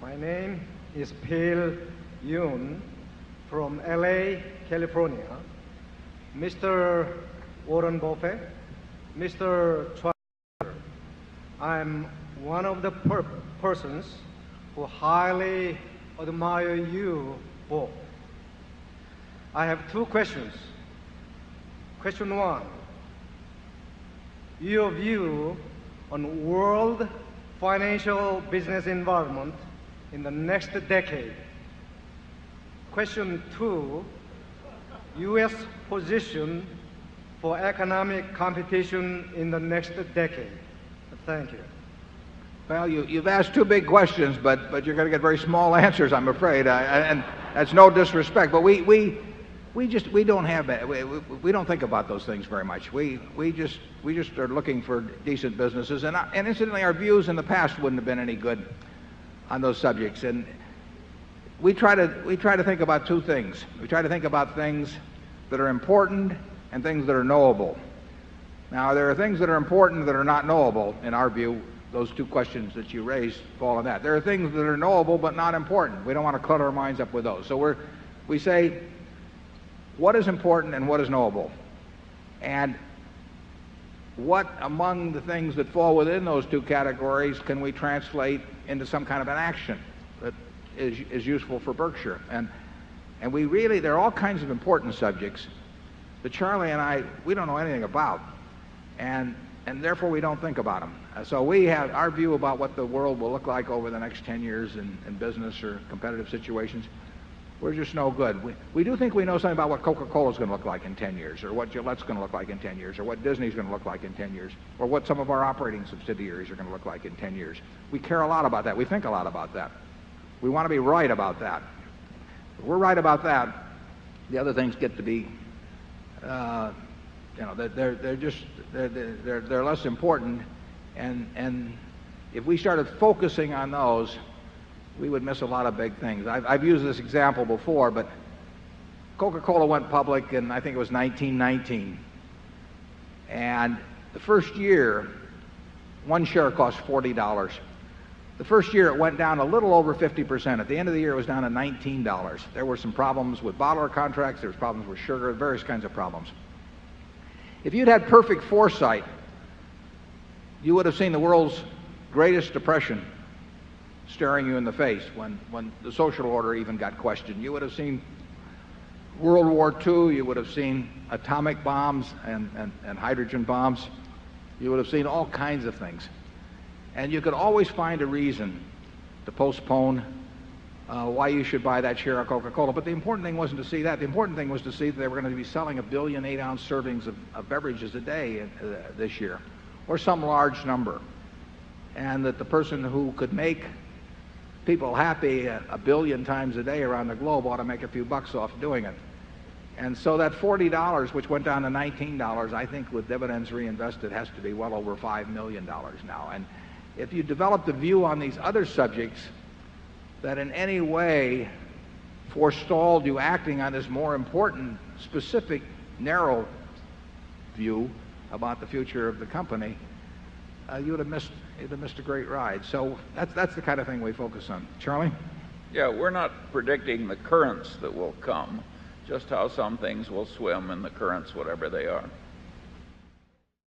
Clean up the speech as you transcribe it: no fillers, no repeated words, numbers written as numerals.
My name is Phil Yoon from LA, California. Mr. Warren Buffett, Mr. I'm one of the persons who highly admire you both. I have two questions. Question one, your view on world financial business environment in the next decade. Question two, U.S. position for economic competition in the next decade. Thank you. Well, you've asked two big questions, but you're going to get very small answers, I'm afraid. And that's no disrespect, but we don't think about those things very much. We just are looking for decent businesses, and incidentally, our views in the past wouldn't have been any good on those subjects. And we try to think about two things. We try to think about things that are important and things that are knowable. Now, there are things that are important that are not knowable. In our view, those two questions that you raised fall in that. There are things that are knowable but not important. We don't want to clutter our minds up with those. So we say, what is important and what is knowable? And what among the things that fall within those two categories can we translate into some kind of an action that is useful for Berkshire? And we really, there are all kinds of important subjects that Charlie and I, we don't know anything about. And therefore we don't think about them. So we have our view about what the world will look like over the next 10 years in business or competitive situations. We're just no good. We do think we know something about what Coca-Cola is going to look like in 10 years, or what Gillette's going to look like in 10 years, or what Disney's going to look like in 10 years, or what some of our operating subsidiaries are going to look like in 10 years. We care a lot about that. We think a lot about that. We want to be right about that. If we're right about that, the other things get to be, they're less important. And if we started focusing on those, we would miss a lot of big things. I've used this example before, but Coca-Cola went public in, I think it was 1919. And the first year, one share cost $40. The first year it went down a little over 50%. At the end of the year it was down to $19. There were some problems with bottler contracts, there was problems with sugar, various kinds of problems. If you'd had perfect foresight, you would have seen the world's greatest depression staring you in the face when the social order even got questioned. You would have seen World War II, you would have seen atomic bombs and hydrogen bombs. You would have seen all kinds of things. And you could always find a reason to postpone why you should buy that share of Coca-Cola. But the important thing wasn't to see that. The important thing was to see that they were going to be selling 1 billion 8-ounce servings of beverages a day this year, or some large number. And that the person who could make people happy 1 billion times a day around the globe ought to make a few bucks off doing it. And so that $40, which went down to $19, I think with dividends reinvested has to be well over $5 million now. And if you developed a view on these other subjects that in any way forestalled you acting on this more important, specific, narrow view about the future of the company, you'd have missed a great ride. So that's the kind of thing we focus on. Charlie? Yeah, we're not predicting the currents that will come, just how some things will swim in the currents, whatever they are.